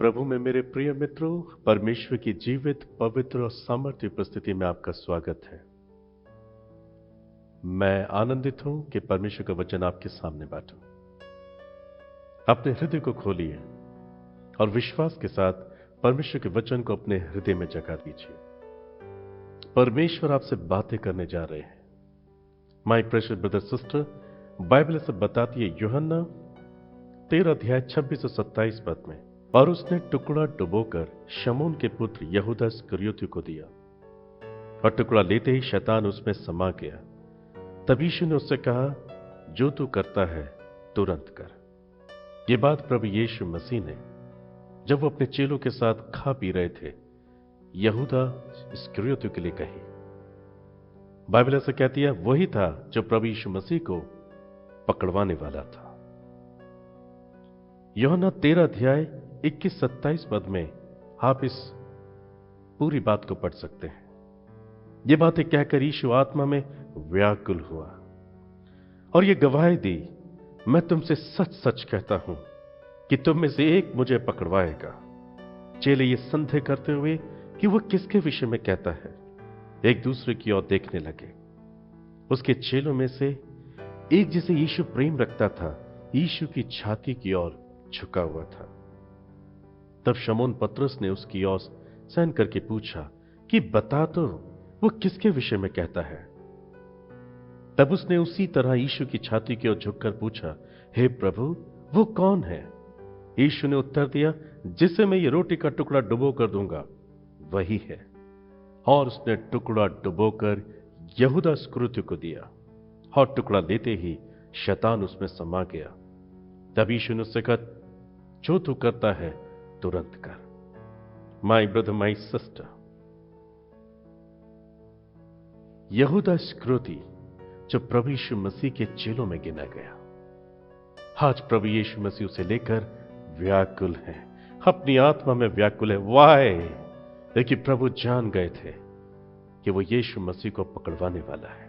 प्रभु में मेरे प्रिय मित्रों, परमेश्वर की जीवित, पवित्र और सामर्थ्य उपस्थिति में आपका स्वागत है। मैं आनंदित हूं कि परमेश्वर का वचन आपके सामने बांटूं। अपने हृदय को खोलिए और विश्वास के साथ परमेश्वर के वचन को अपने हृदय में जगा दीजिए। परमेश्वर आपसे बातें करने जा रहे हैं। My precious brother sister, Bible से बताती है यूहन्ना 13 अध्याय 26 और 27 पद में, और उसने टुकड़ा डुबोकर शमून के पुत्र यहूदा इस्करियोती को दिया, और टुकड़ा लेते ही शैतान उसमें समा गया। तब यीशु ने उससे कहा, जो तू करता है तुरंत कर। यह बात प्रभु यीशु मसीह ने जब वो अपने चेलों के साथ खा पी रहे थे यहूदा इस्करियोती के लिए कही। बाइबल ऐसा कहती है वही था जो प्रभु यीशु मसीह को पकड़वाने वाला था। यूहन्ना 13 अध्याय 21-27 पद में आप इस पूरी बात को पढ़ सकते हैं। ये बातें कहकर यीशु आत्मा में व्याकुल हुआ और ये गवाही दी, मैं तुमसे सच सच कहता हूं कि तुम में से एक मुझे पकड़वाएगा। चेले ये संदेह करते हुए कि वह किसके विषय में कहता है, एक दूसरे की ओर देखने लगे। उसके चेलों में से एक, जिसे यीशु प्रेम रखता था, यीशु की छाती की ओर झुका हुआ था। तब शमौन पतरस ने उसकी ओर सहन करके पूछा कि बता तो, वो किसके विषय में कहता है। तब उसने उसी तरह यीशु की छाती की ओर झुककर पूछा, हे प्रभु, वो कौन है? यीशु ने उत्तर दिया, जिसे मैं ये रोटी का टुकड़ा डुबो कर दूंगा वही है। और उसने टुकड़ा डुबोकर यहूदा इस्करियोती को दिया, और टुकड़ा लेते ही शैतान उसमें समा गया। तब यीशु ने उससे कहा, जो तू करता है तुरंत कर। माय ब्रदर, माय सिस्टर, यहूदा इस्करियोती जो प्रभु यीशु मसीह के चेलों में गिना गया, आज प्रभु यीशु मसीह उसे लेकर व्याकुल है, अपनी आत्मा में व्याकुल है। वाय, लेकिन प्रभु जान गए थे कि वो यीशु मसीह को पकड़वाने वाला है।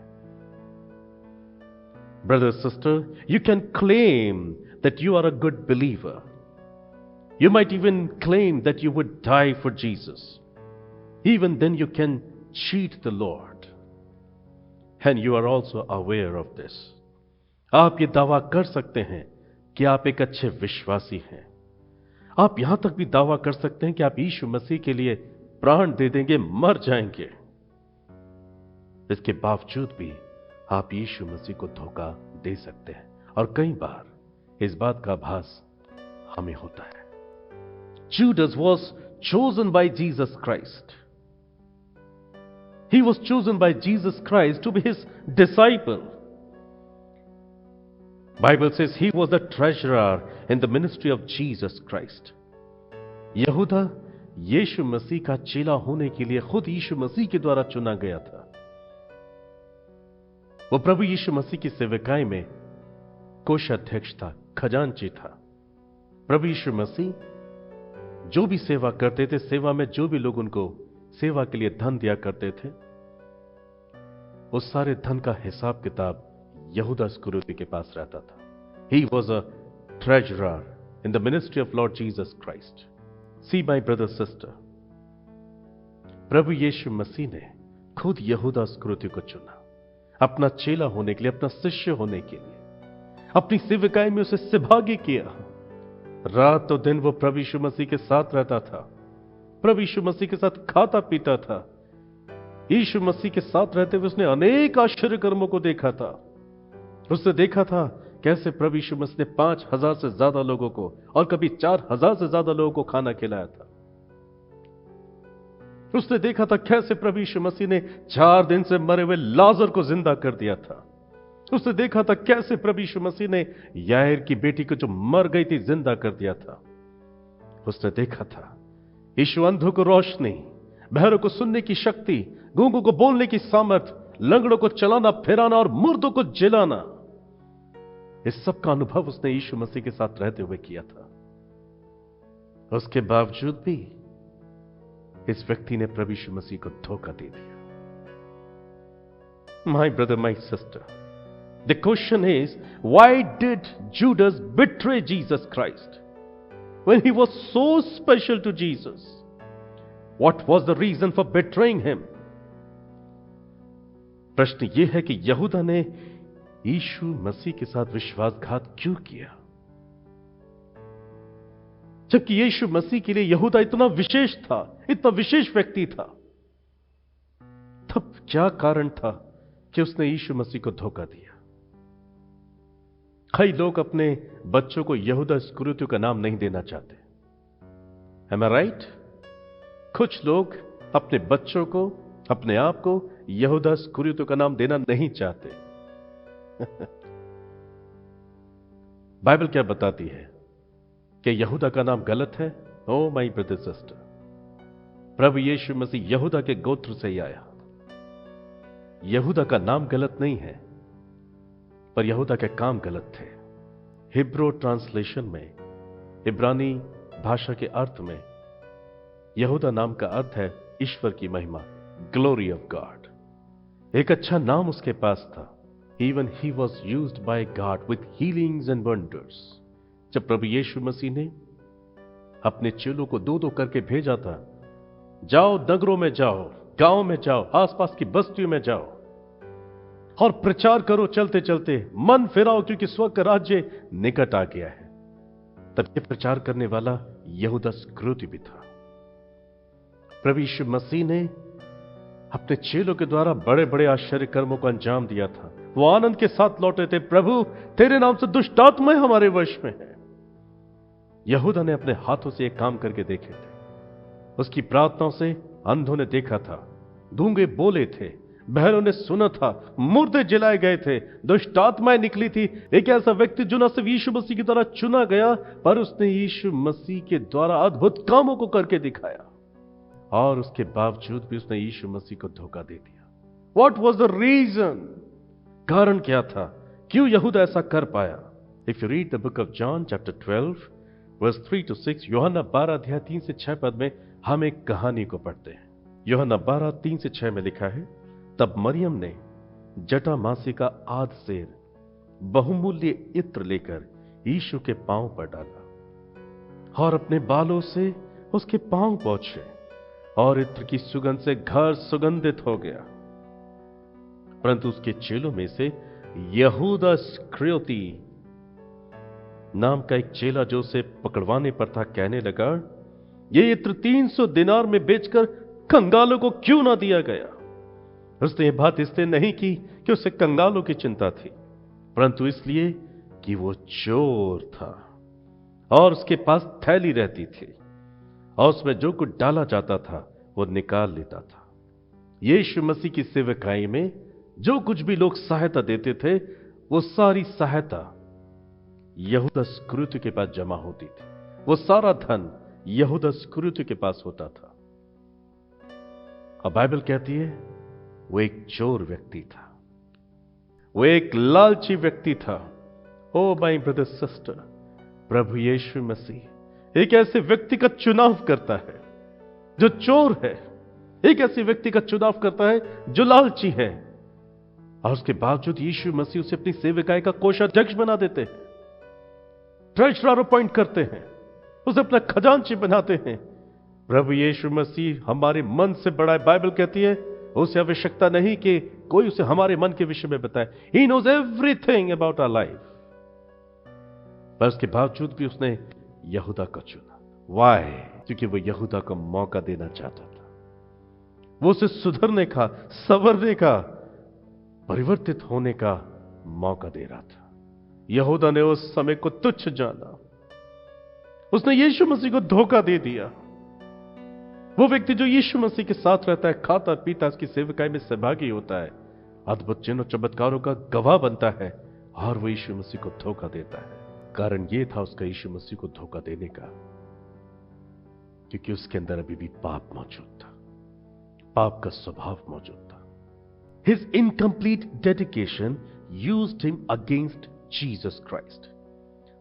Brother sister, you can claim that you are a good believer. You might even claim that you would die for Jesus. Even then you can cheat the Lord. And you are also aware of this. आप ये दावा कर सकते हैं कि आप एक अच्छे विश्वासी हैं। आप यहां तक भी दावा कर सकते हैं कि आप यीशु मसीह के लिए प्राण दे देंगे, मर जाएंगे। इसके बावजूद भी आप यीशु मसीह को धोखा दे सकते हैं, और कई बार इस बात का आभास हमें होता है। Judas was chosen by Jesus Christ. He was chosen by Jesus Christ to be his disciple. Bible says he was the treasurer in the ministry of Jesus Christ. यहूदा यीशु मसीह का चेला होने के लिए खुद यीशु मसीह के द्वारा चुना गया था। वो प्रभु यीशु मसीह की सेवकाई में कोषाध्यक्ष था, खजांची था। प्रभु यीशु मसीह जो भी सेवा करते थे, सेवा में जो भी लोग उनको सेवा के लिए धन दिया करते थे, उस सारे धन का हिसाब किताब यहूदा इस्करियोती के पास रहता था। He was a treasurer in the ministry of Lord Jesus Christ. See my brother sister, प्रभु यीशु मसीह ने खुद यहूदा इस्करियोती को चुना अपना चेला होने के लिए, अपना शिष्य होने के लिए। अपनी सेवकाई में उसे सहभागी किया। रात और दिन वो प्रभु यीशु मसीह के साथ रहता था, प्रभु यीशु मसीह के साथ खाता पीता था। यीशु मसीह के साथ रहते हुए उसने अनेक आश्चर्य कर्मों को देखा था। उसने देखा था कैसे प्रभु यीशु मसीह ने 5,000 से ज्यादा लोगों को और कभी 4,000 से ज्यादा लोगों को खाना खिलाया था। उसने देखा था कैसे प्रभु यीशु मसीह ने 4 दिन से मरे हुए लाजर को जिंदा कर दिया था। उसने देखा था कैसे प्रभु यीशु मसीह ने याईर की बेटी को जो मर गई थी जिंदा कर दिया था। उसने देखा था यीशु अंधों को रोशनी, बहरों को सुनने की शक्ति, गूंगों को बोलने की सामर्थ, लंगड़ों को चलाना फिराना और मुर्दों को जिलाना, इस सब का अनुभव उसने यीशु मसीह के साथ रहते हुए किया था। उसके बावजूद भी इस व्यक्ति ने प्रभु यीशु मसीह को धोखा दे दिया। My brother, my sister, the question is, why did Judas betray Jesus Christ? when he was so special to Jesus? What was the reason for betraying him? प्रश्न यह है कि यहूदा ने यीशु मसीह के साथ विश्वासघात क्यों किया, जबकि यीशु मसीह के लिए यहूदा इतना विशेष था, इतना विशेष व्यक्ति था। तब क्या कारण था कि उसने यीशु मसीह को धोखा दिया? कई लोग अपने बच्चों को यहूदा इस्करियोती का नाम नहीं देना चाहते। Am I right? कुछ लोग अपने बच्चों को, अपने आप को यहूदा इस्करियोती का नाम देना नहीं चाहते। बाइबल क्या बताती है कि यहूदा का नाम गलत है? ओ माय ब्रदर सिस्टर, प्रभु यीशु मसीह यहूदा के गोत्र से ही आया। यहूदा का नाम गलत नहीं है, पर यहूदा के काम गलत थे। हिब्रू ट्रांसलेशन में, इब्रानी भाषा के अर्थ में यहूदा नाम का अर्थ है ईश्वर की महिमा, ग्लोरी ऑफ गॉड। एक अच्छा नाम उसके पास था। Even he was used by God with healings and wonders. जब प्रभु यीशु मसीह ने अपने चेलों को दो दो करके भेजा था, जाओ नगरों में जाओ, गांव में जाओ, आसपास की बस्तियों में जाओ और प्रचार करो चलते चलते, मन फिराओ क्योंकि स्वर्ग का राज्य निकट आ गया है। तब ये प्रचार करने वाला यहूदा इस्करियोती भी था। प्रभु यीशु मसीह ने अपने चेलों के द्वारा बड़े बड़े आश्चर्य कर्मों को अंजाम दिया था। वो आनंद के साथ लौटे थे, प्रभु तेरे नाम से दुष्ट आत्माएं हमारे वश में है। यहूदा ने अपने हाथों से एक काम करके देखे थे। उसकी प्रार्थनाओं से अंधों ने देखा था, गूंगे बोले थे, बहरों ने सुना था, मुर्दे जलाए गए थे, दुष्ट आत्माएं निकली थी। एक ऐसा व्यक्ति जो न सिर्फ यीशु मसीह की द्वारा चुना गया, पर उसने यीशु मसीह के द्वारा अद्भुत कामों को करके दिखाया, और उसके बावजूद भी उसने यीशु मसीह को धोखा दे दिया। What was the reason? कारण क्या था? क्यों यहूदा ऐसा कर पाया? If you read the book of John chapter 12 verse 3 to 6, यूहन्ना 12 अध्याय 3 से 6 पद में हम एक कहानी को पढ़ते हैं। यूहन्ना 12 3 से 6 में लिखा है, तब मरियम ने जटामासी का आध सेर बहुमूल्य इत्र लेकर यीशु के पांव पर डाला और अपने बालों से उसके पांव पोंछे, और इत्र की सुगंध से घर सुगंधित हो गया। परंतु उसके चेलों में से यहूदा इस्करियोती नाम का एक चेला जो उसे पकड़वाने पर था, कहने लगा, ये इत्र 300 दिनार में बेचकर कंगालों को क्यों ना दिया गया? उसने यह बात इसलिए नहीं की कि उसे कंगालों की चिंता थी, परंतु इसलिए कि वो चोर था और उसके पास थैली रहती थी और उसमें जो कुछ डाला जाता था वो निकाल लेता था। यीशु मसीह की सेवकाई में जो कुछ भी लोग सहायता देते थे, वो सारी सहायता यहूदा इस्करियोती के पास जमा होती थी। वो सारा धन यहूदा इस्करियोती के पास होता था। अब बाइबल कहती है वो एक चोर व्यक्ति था, वो एक लालची व्यक्ति था। ओ माय ब्रदर सिस्टर, प्रभु यीशु मसीह एक ऐसे व्यक्ति का चुनाव करता है जो चोर है, एक ऐसे व्यक्ति का चुनाव करता है जो लालची है, और उसके बावजूद यीशु मसीह उसे अपनी सेवकाई का कोषाध्यक्ष बना देते हैं, ट्रेजरर अपॉइंट करते हैं, उसे अपना खजांची बनाते हैं। प्रभु यीशु मसीह हमारे मन से बड़ा है। बाइबल कहती है उसे आवश्यकता नहीं कि कोई उसे हमारे मन के विषय में बताए। He knows everything about our life. पर उसके बावजूद भी उसने यहूदा को चुना। वाई? क्योंकि वो यहूदा को मौका देना चाहता था। वो उसे सुधरने का, संवरने का, परिवर्तित होने का मौका दे रहा था। यहूदा ने उस समय को तुच्छ जाना, उसने यीशु मसीह को धोखा दे दिया। वो व्यक्ति जो यीशु मसीह के साथ रहता है, खाता पीता, उसकी सेवकाई में सहभागी होता है, अद्भुत चिन्ह और चमत्कारों का गवाह बनता है, और वो यीशु मसीह को धोखा देता है। कारण ये था उसका यीशु मसीह को धोखा देने का, क्योंकि उसके अंदर अभी भी पाप मौजूद था, पाप का स्वभाव मौजूद था। His incomplete dedication used him against Jesus Christ.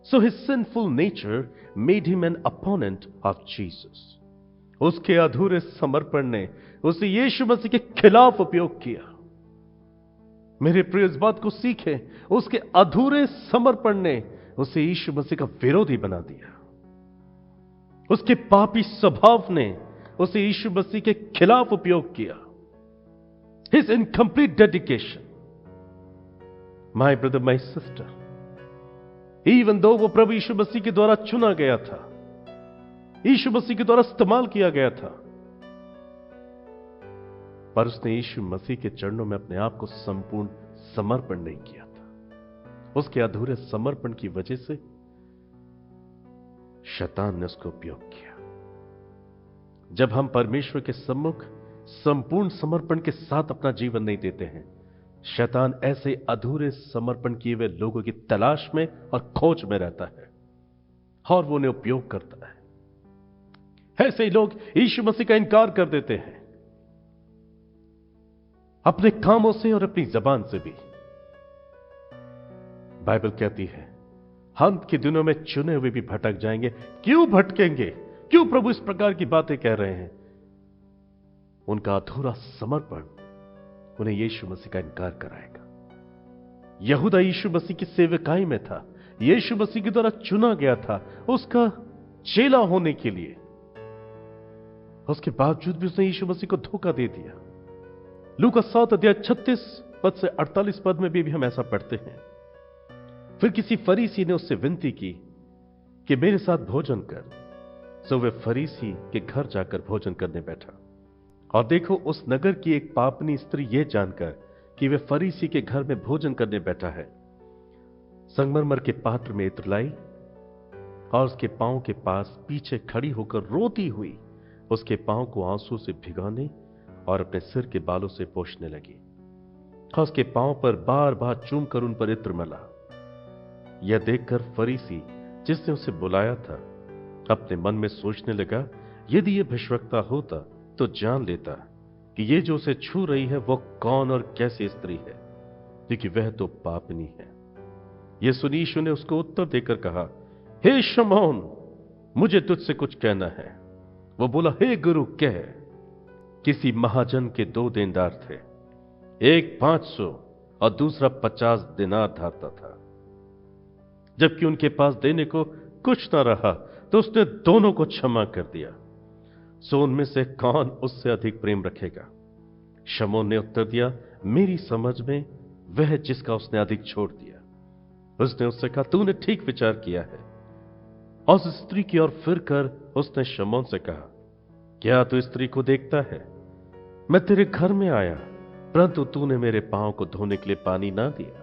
So his sinful nature made him an opponent of Jesus. उसके अधूरे समर्पण ने उसे यीशु मसीह के खिलाफ उपयोग किया। मेरे प्रिय, इस बात को सीखें, उसके अधूरे समर्पण ने उसे यीशु मसीह का विरोधी बना दिया। उसके पापी स्वभाव ने उसे यीशु मसीह के खिलाफ उपयोग किया। His incomplete dedication, my brother, my sister, even though वो प्रभु यीशु मसीह के द्वारा चुना गया था, यीशु मसीह के द्वारा इस्तेमाल किया गया था, पर उसने यीशु मसीह के चरणों में अपने आप को संपूर्ण समर्पण नहीं किया था। उसके अधूरे समर्पण की वजह से शैतान ने उसको उपयोग किया। जब हम परमेश्वर के सम्मुख संपूर्ण समर्पण के साथ अपना जीवन नहीं देते हैं, शैतान ऐसे अधूरे समर्पण किए हुए लोगों की तलाश में और खोज में रहता है और वो उन्हें उपयोग करता है। ऐसे ही लोग यीशु मसीह का इनकार कर देते हैं, अपने कामों से और अपनी जबान से भी। बाइबल कहती है अंत के दिनों में चुने हुए भी भटक जाएंगे। क्यों भटकेंगे? क्यों प्रभु इस प्रकार की बातें कह रहे हैं? उनका अधूरा समर्पण उन्हें यीशु मसीह का इनकार कराएगा। यहूदा यीशु मसीह की सेवकाई में था, यीशु मसीह के द्वारा चुना गया था उसका चेला होने के लिए। उसके बावजूद भी उसने यीशु मसीह को धोखा दे दिया। लूका 7 अध्याय 36 पद से 48 पद में भी हम ऐसा पढ़ते हैं। फिर किसी फरीसी ने उससे विनती की कि मेरे साथ भोजन कर। सो वह फरीसी के घर जाकर भोजन करने बैठा। और देखो, उस नगर की एक पापनी स्त्री यह जानकर कि वह फरीसी के घर में भोजन करने बैठा है, संगमरमर के पात्र में इत्र लाई और उसके पांव के पास पीछे खड़ी होकर रोती हुई उसके पांव को आंसू से भिगाने और अपने सिर के बालों से पोंछने लगी और उसके पांव पर बार बार चूम कर उन पर इत्र मला। यह देखकर फरीसी जिसने उसे बुलाया था अपने मन में सोचने लगा, यदि यह भिषवक्ता होता तो जान लेता कि ये जो उसे छू रही है वो कौन और कैसी स्त्री है, क्योंकि वह तो पापनी है। यह सुनी यीशु ने उसको उत्तर देकर कहा, हे शमौन, मुझे तुझसे कुछ कहना है। वो बोला, हे गुरु, कह। किसी महाजन के 2 देनदार थे, एक 500 और दूसरा 50 दिनार धारता था। जबकि उनके पास देने को कुछ न रहा तो उसने दोनों को क्षमा कर दिया। सो उनमें से कौन उससे अधिक प्रेम रखेगा? शमौन ने उत्तर दिया, मेरी समझ में वह जिसका उसने अधिक छोड़ दिया। उसने उससे कहा, तूने ठीक विचार किया है। और उस स्त्री की ओर फिर कर उसने शमौन से कहा, क्या तू स्त्री को देखता है? मैं तेरे घर में आया, परंतु तूने मेरे पांव को धोने के लिए पानी ना दिया,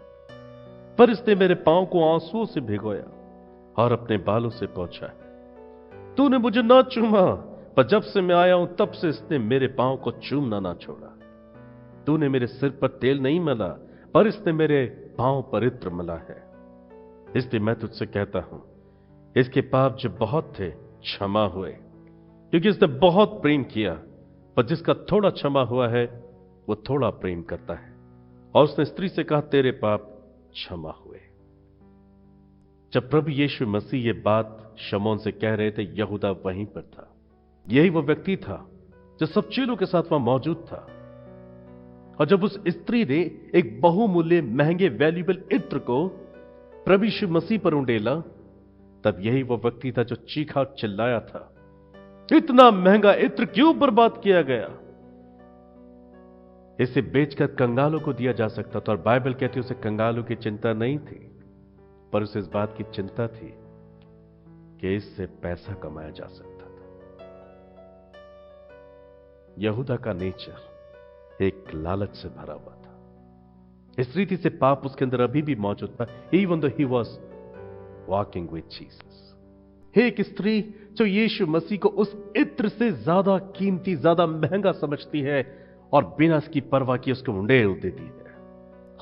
पर इसने मेरे पांव को आंसुओं से भिगोया और अपने बालों से पोंछा है। तूने मुझे ना चूमा, पर जब से मैं आया हूं तब से इसने मेरे पांव को चूमना ना छोड़ा। तूने मेरे सिर पर तेल नहीं मला, पर इसने मेरे पांव पर इत्र मला है। इसलिए मैं तुझसे कहता हूं, इसके पाप जो बहुत थे क्षमा हुए, क्योंकि इसने बहुत प्रेम किया। पर जिसका थोड़ा क्षमा हुआ है वो थोड़ा प्रेम करता है। और उसने स्त्री से कहा, तेरे पाप क्षमा हुए। जब प्रभु यीशु मसीह ये बात शमौन से कह रहे थे, यहूदा वहीं पर था। यही वो व्यक्ति था जो सब चेलों के साथ वहां मौजूद था। और जब उस स्त्री ने एक बहुमूल्य महंगे वैल्यूएबल इत्र को प्रभु यीशु मसीह पर उंडेला, तब यही वो व्यक्ति था जो चीखा चिल्लाया था, इतना महंगा इत्र क्यों बर्बाद किया गया? इसे बेचकर कंगालों को दिया जा सकता था। और बाइबल कहती है उसे कंगालों की चिंता नहीं थी, पर उसे इस बात की चिंता थी कि इससे पैसा कमाया जा सकता था। यहूदा का नेचर एक लालच से भरा हुआ था। इस रीति से पाप उसके अंदर अभी भी मौजूद था, even though he was walking with Jesus. एक स्त्री जो यीशु मसीह को उस इत्र से ज्यादा कीमती, ज्यादा महंगा समझती है और बिना इसकी परवाह किए उसको उंडेल देती है।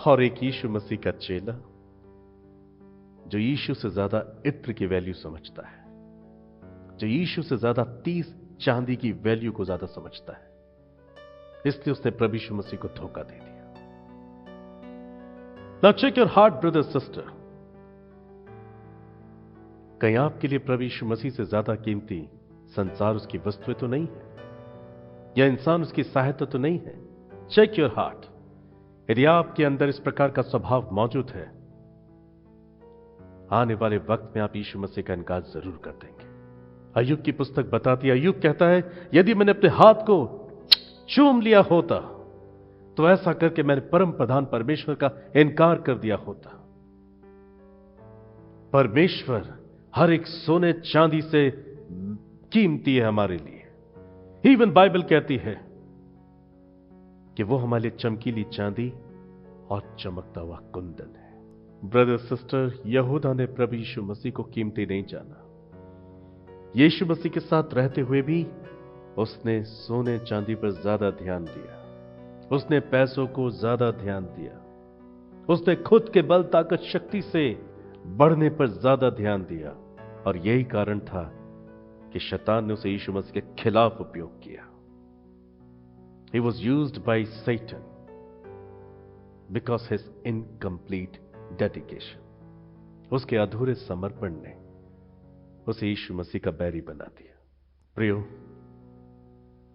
और एक यीशु मसीह का चेला जो यीशु से ज्यादा इत्र की वैल्यू समझता है, जो यीशु से ज्यादा 30 चांदी की वैल्यू को ज्यादा समझता है, इसलिए उसने प्रभु यीशु मसीह को धोखा दे दिया। Now check your heart brother sister. कहीं आपके लिए प्रभु यीशु मसीह से ज्यादा कीमती संसार, उसकी वस्तुएं तो नहीं है, या इंसान उसकी सहायता तो नहीं है? Check your heart. यदि आपके अंदर इस प्रकार का स्वभाव मौजूद है, आने वाले वक्त में आप यीशु मसीह का इनकार जरूर कर देंगे। अय्यूब की पुस्तक बताती है, अय्यूब कहता है, यदि मैंने अपने हाथ को चूम लिया होता तो ऐसा करके मैंने परम प्रधान परमेश्वर का इनकार कर दिया होता। परमेश्वर हर एक सोने चांदी से कीमती है हमारे लिए। इवन बाइबल कहती है कि वो हमारे लिए चमकीली चांदी और चमकता हुआ कुंदन है। ब्रदर सिस्टर, यहूदा ने प्रभु यीशु मसीह को कीमती नहीं जाना। यीशु मसीह के साथ रहते हुए भी उसने सोने चांदी पर ज्यादा ध्यान दिया, उसने पैसों को ज्यादा ध्यान दिया, उसने खुद के बल ताकत शक्ति से बढ़ने पर ज्यादा ध्यान दिया। और यही कारण था कि शैतान ने उसे यीशु मसीह के खिलाफ उपयोग किया। He was used by Satan because his incomplete dedication. उसके अधूरे समर्पण ने उसे यीशु मसीह का बैरी बना दिया। प्रियो,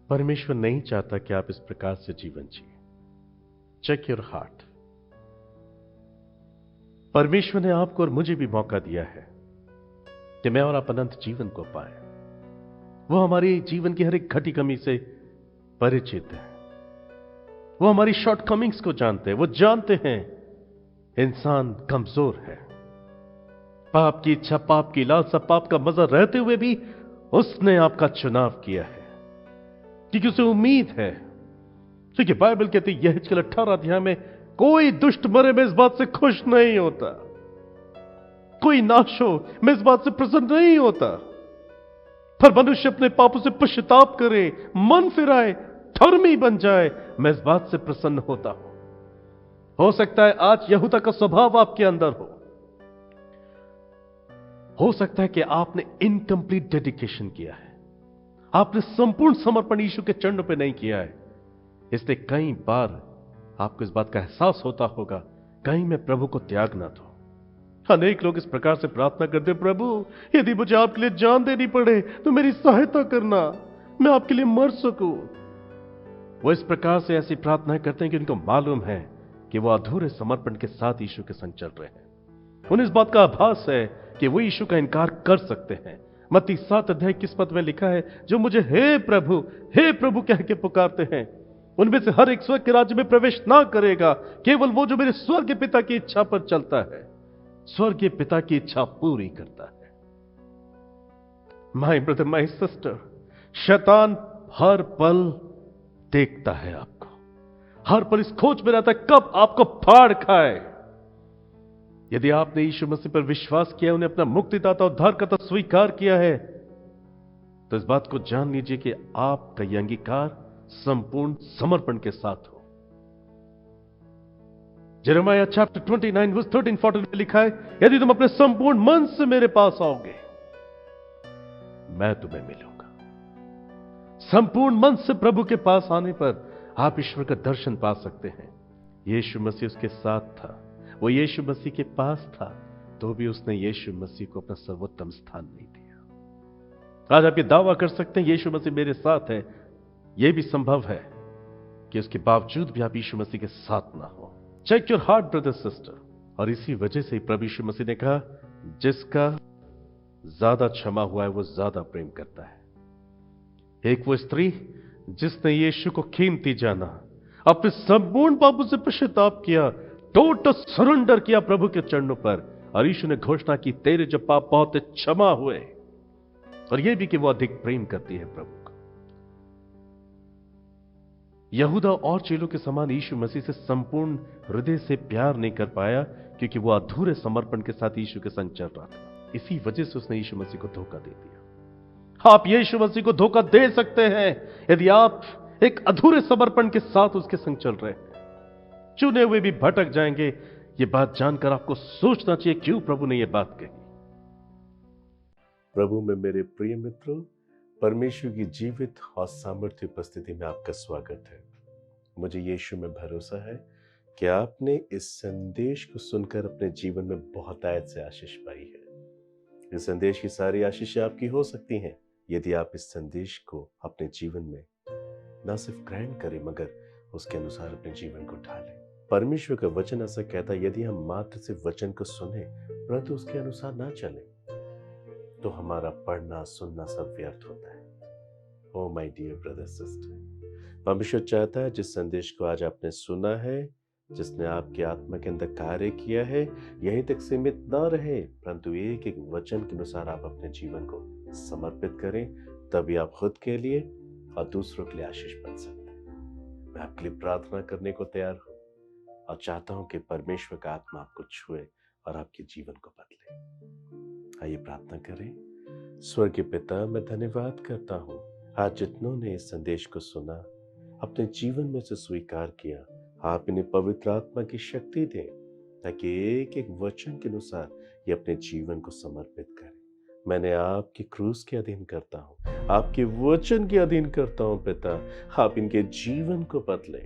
परमेश्वर नहीं चाहता कि आप इस प्रकार से जीवन जिए। Check your heart. परमेश्वर ने आपको और मुझे भी मौका दिया है कि मैं और आप अनंत जीवन को पाए। वो हमारी जीवन की हर एक घटी कमी से परिचित है। वो हमारी शॉर्टकमिंग्स को जानते हैं। वो जानते हैं इंसान कमजोर है। पाप की इच्छा, पाप की लालसा, पाप का मजा रहते हुए भी उसने आपका चुनाव किया है क्योंकि उसे उम्मीद है। क्योंकि बाइबल कहती है यहेजकेल 18 अध्याय में, कोई दुष्ट मरे मैं इस बात से खुश नहीं होता, कोई नाश हो मैं इस बात से प्रसन्न नहीं होता, पर मनुष्य अपने पापों से पश्चाताप करे, मन फिराए, धर्मी बन जाए, मैं इस बात से प्रसन्न होता हूं। हो सकता है आज यहूदा का स्वभाव आपके अंदर हो सकता है कि आपने इनकम्प्लीट डेडिकेशन किया है, आपने संपूर्ण समर्पण यीशु के चरणों पे नहीं किया है। इसलिए कई बार आपको इस बात का एहसास होता होगा, कहीं मैं प्रभु को त्याग ना दूं। अनेक लोग इस प्रकार से प्रार्थना करते, प्रभु यदि मुझे आपके लिए जान देनी पड़े तो मेरी सहायता करना, मैं आपके लिए मर सकूं। वो इस प्रकार से ऐसी प्रार्थनाएं करते हैं कि उनको मालूम है कि वो अधूरे समर्पण के साथ यीशु के संग चल रहे हैं। उन्हें इस बात का आभास है कि वो यीशु का इनकार कर सकते हैं। मत्ती 7 अध्याय 21 पद में लिखा है, जो मुझे हे प्रभु कह के पुकारते हैं उनमें से हर एक स्वर्ग के राज्य में प्रवेश ना करेगा, केवल वो जो मेरे स्वर्गीय पिता की इच्छा पर चलता है, स्वर्गीय पिता की इच्छा पूरी करता है। माय ब्रदर, माय सिस्टर, शैतान हर पल देखता है आपको, हर पल इस खोज में रहता है कब आपको फाड़ खाए। यदि आपने यीशु मसीह पर विश्वास किया, उन्हें अपना मुक्तिदाता और उद्धारकर्ता स्वीकार किया है, तो इस बात को जान लीजिए कि आपका यह अंगीकार संपूर्ण समर्पण के साथ हो। यिर्मयाह चैप्टर 29 वर्स 13-14 में लिखा है, यदि तुम अपने संपूर्ण मन से मेरे पास आओगे मैं तुम्हें मिलूंगा। संपूर्ण मन से प्रभु के पास आने पर आप ईश्वर का दर्शन पा सकते हैं। यीशु मसीह उसके साथ था, वो यीशु मसीह के पास था, तो भी उसने यीशु मसीह को अपना सर्वोत्तम स्थान नहीं दिया। आज आप ये दावा कर सकते हैं यीशु मसीह मेरे साथ है। यह भी संभव है कि उसके बावजूद भी आप यीशु मसीह के साथ ना हो। Check your heart brother sister. और इसी वजह से प्रभु यीशु मसीह ने कहा, जिसका ज्यादा क्षमा हुआ है वो ज्यादा प्रेम करता है। एक वो स्त्री जिसने यीशु को कीमती जाना, अपने संपूर्ण पापों से पश्चाताप किया, टोटल सरेंडर किया प्रभु के चरणों पर, और यीशु ने घोषणा की, तेरे जो पाप बहुत क्षमा हुए। और यह भी कि वो अधिक प्रेम करती है प्रभु को। यहूदा और चेलों के समान यीशु मसीह से संपूर्ण हृदय से प्यार नहीं कर पाया क्योंकि वो अधूरे समर्पण के साथ यीशु के संग चल रहा था। इसी वजह से उसने यीशु मसीह को धोखा दे दिया। आप यीशु मसीह को धोखा दे सकते हैं यदि आप एक अधूरे समर्पण के साथ उसके संग चल रहे हैं। चुने हुए भी भटक जाएंगे। ये बात जानकर आपको सोचना चाहिए क्यों प्रभु ने यह बात कही। प्रभु में मेरे प्रिय मित्रों, परमेश्वर की जीवित और सामर्थ्य उपस्थिति में आपका स्वागत है। मुझे यीशु में भरोसा है कि आपने इस संदेश को सुनकर अपने जीवन में बहुतायत से आशीष पाई है। इस संदेश की सारी आशीष आपकी हो सकती हैं यदि आप इस संदेश को अपने जीवन में न सिर्फ ग्रहण करें मगर उसके अनुसार अपने जीवन को ढालें। परमेश्वर का वचन ऐसा कहता है, यदि हम मात्र से वचन को सुने परंतु उसके अनुसार ना चलें तो हमारा पढ़ना सुनना सब व्यर्थ होता है। Oh my dear brother sister, परमेश्वर चाहता है जिस संदेश को आज आपने सुना है, जिसने आपकी आत्मा के अंदर कार्य किया है, यहीं तक सीमित ना रहे, परंतु एक एक वचन के अनुसार आप अपने जीवन को समर्पित करें, तभी आप खुद के लिए और दूसरों के लिए आशीष बन सकते हैं। मैं आपके लिए प्रार्थना करने को तैयार हूँ और चाहता हूं कि परमेश्वर का आत्मा आपको छुए और आपके जीवन को बदले। आइए प्रार्थना करें। स्वर्गीय पिता, मैं धन्यवाद करता हूं आज जितनों ने इस संदेश को सुना, अपने जीवन में से स्वीकार किया, आप इन्हें पवित्र आत्मा की शक्ति दें ताकि एक एक वचन के अनुसार ये अपने जीवन को समर्पित करें। मैंने आपके क्रूस के अधीन करता हूँ, आपके वचन के अधीन करता हूँ पिता, आप इनके जीवन को बदलें,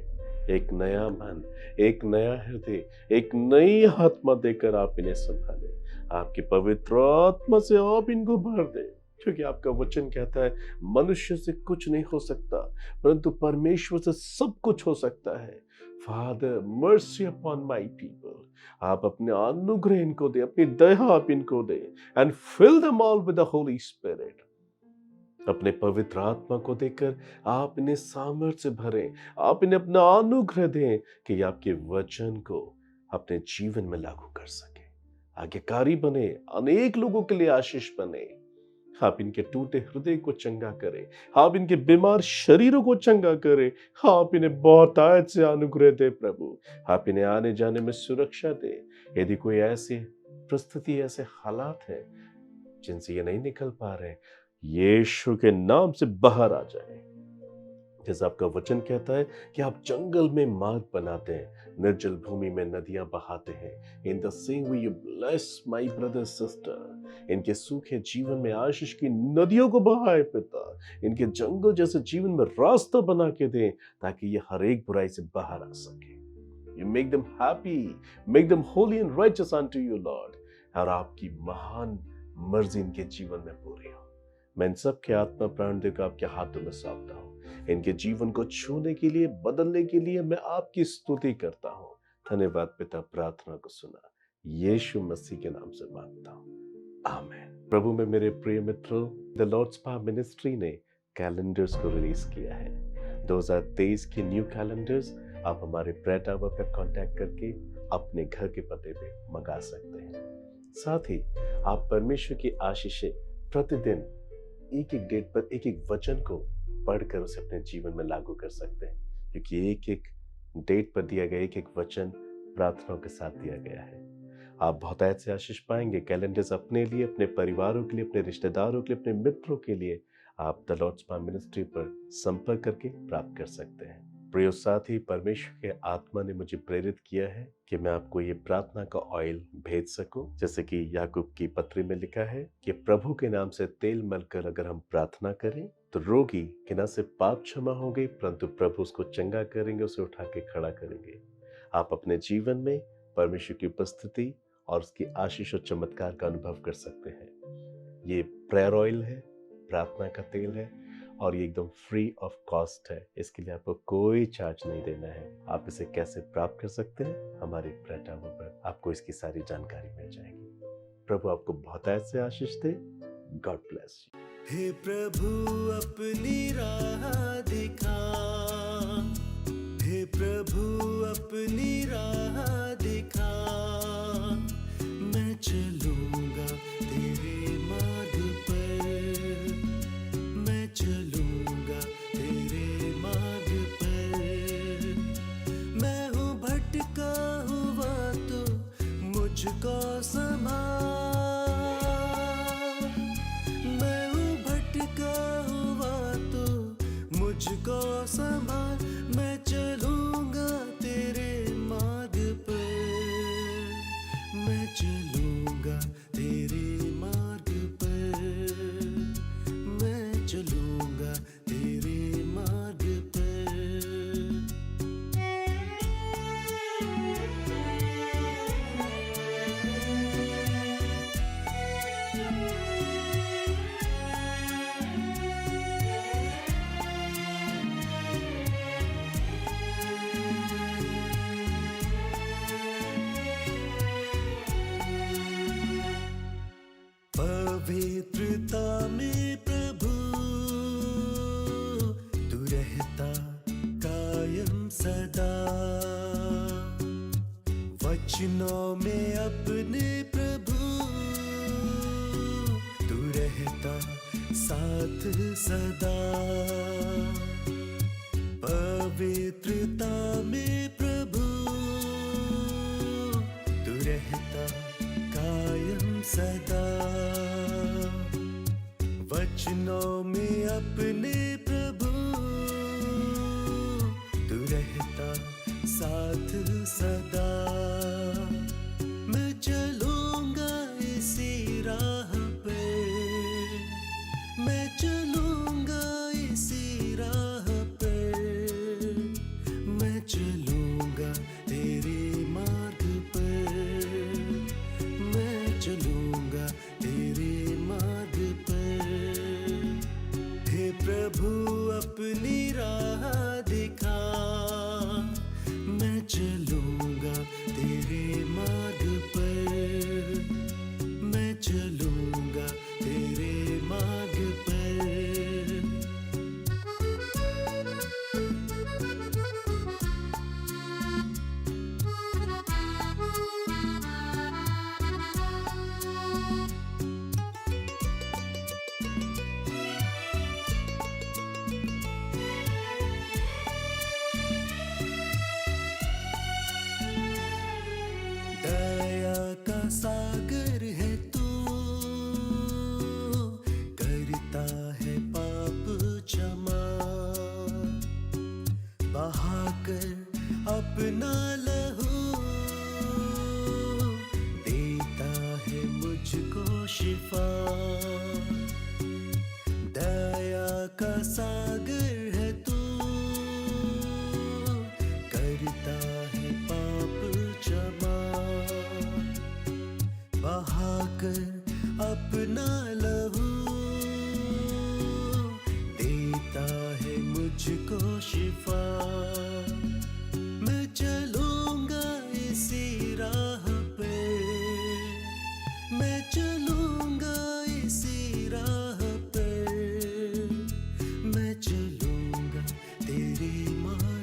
एक नया मन, एक नया हृदय, एक नई आत्मा देकर आप इन्हें संभालें। आपकी पवित्र आत्मा से आप इनको भर दें, क्योंकि आपका वचन कहता है मनुष्य से कुछ नहीं हो सकता, परंतु परमेश्वर से सब कुछ हो सकता है। Father, mercy upon my people, आप अपने अनुग्रह इनको दे, अपनी दया आप इनको दे, and fill them all with the holy spirit. अपने पवित्र आत्मा को देकर आप इन्हें सामर्थ्य भरें, आप इन्हें अपना अनुग्रह दें कि आपके वचन को अपने जीवन में लागू कर सके, आज्ञाकारी बने, अनेक लोगों के लिए आशीष बने। आप इनके टूटे हृदय को चंगा करें, आप इनके बीमार शरीरों को चंगा करें, आप इन्हें बहुतायत से अनुग्रह दे प्रभु, आप इन्हें आने जाने में सुरक्षा दे। यदि कोई ऐसी परिस्थिति, ऐसे हालात है जिनसे ये नहीं निकल पा रहे, यीशु के नाम से बाहर आ जाए। जैसा आपका वचन कहता है कि आप जंगल में मार्ग बनाते हैं, निर्जल भूमि में नदियां बहाते हैं। In the same way you bless my brother sister, इनके सूखे जीवन में आशीष की नदियों को बहाए पिता, इनके जंगल जैसे जीवन में रास्ता बना के दें ताकि ये हर एक बुराई से बाहर आ सके। You make them happy, make them Holi and righteous unto you Lord, और आपकी महान मर्जी इनके जीवन में पूरी हो। मैं इन सब के आत्मा प्राण देकर आपके हाथों में सौंपता हूँ। इनके जीवन को छूने के लिए, बदलने के लिए मैं आपकी स्तुति करता हूँ। धन्यवाद पिता, प्रार्थना को सुना, यीशु मसीह के नाम से मांगता हूँ, आमीन। प्रभु में मेरे प्रिय मित्रों, द लॉर्ड्स पावर मिनिस्ट्री ने कैलेंडर्स को रिलीज किया है। 2023 के न्यू कैलेंडर्स आप हमारे प्रेयर टावर पर कांटेक्ट करके अपने घर के पते पे मंगा सकते हैं। साथ ही आप परमेश्वर की आशीषें प्रतिदिन एक एक डेट पर एक एक वचन को पढ़कर उसे अपने जीवन में लागू कर सकते हैं, क्योंकि एक एक डेट पर दिया गया एक एक वचन प्रार्थनाओं के साथ दिया गया है। आप बहुतायत से आशीष पाएंगे। कैलेंडर्स अपने लिए, अपने परिवारों के लिए, अपने रिश्तेदारों के लिए, अपने मित्रों के लिए आप द लॉर्ड्स पावर मिनिस्ट्री पर संपर्क करके प्राप्त कर सकते हैं। प्रिय साथी, परमेश्वर के आत्मा ने मुझे प्रेरित किया है कि मैं आपको ये प्रार्थना का ऑयल भेज सकूं, जैसे कि याकूब की पत्री में लिखा है कि प्रभु के नाम से तेल मलकर अगर हम प्रार्थना करें तो रोगी के न सिर्फ पाप क्षमा होंगे, परंतु प्रभु उसको चंगा करेंगे, उसे उठा के खड़ा करेंगे। आप अपने जीवन में परमेश्वर की उपस्थिति और उसकी आशीष और चमत्कार का अनुभव कर सकते हैं। ये प्रेयर ऑयल है, प्रार्थना का तेल है, और ये एकदम फ्री ऑफ कॉस्ट है। इसके लिए आपको कोई चार्ज नहीं देना है। आप इसे कैसे प्राप्त कर सकते हैं, हमारे प्रेयर टावर पर आपको इसकी सारी जानकारी मिल जाएगी। प्रभु आपको बहुतायत से आशीष दे। God bless you. हे प्रभु अपनी राह दिखा, हे प्रभु अपनी राह दिखा, मैं चलूंगा तेरे मार्ग पर, मैं चलूंगा तेरे मार्ग पर। मैं हूँ भटका हुआ तो मुझको संभाल, मैं हूँ भटका हुआ तो मुझको संभाल। मैं चलूंगा तेरे मार्ग पर, मैं चलूंगा तेरे मार्ग पर, मैं चलूंगा तेरे मार्ग पर। पवित्र रहता कायम सदा, वचनों में अपने प्रभु तू रहता साथ सदा। पवित्रता में प्रभु तू रहता कायम सदा, वचनों में अपने प्रभु तू रहता साथ सदा। मैं चलूंगा इसी राह पे, मैं चलूंगा इसी राह पे, मैं चलूंगा तेरे मार्ग पर, मैं चलूंगा तेरे मार्ग पर। हे प्रभु अपनी राह दिखा, मैं चलूंगा तेरे मार्ग पर, मैं चलूंगा तेरे मार्ग पर। दया का सागर है तू, करता है पाप क्षमा, बहाकर अपना लहू देता है मुझको शिफा। दया का सागर है तू, करता है पाप क्षमा, बहाकर अपना लहू देता है मुझको शिफा। मैं चलूंगा इसी राह पे, मैं चलूंगा इसी राह पे, मैं चलूंगा तेरे मार्ग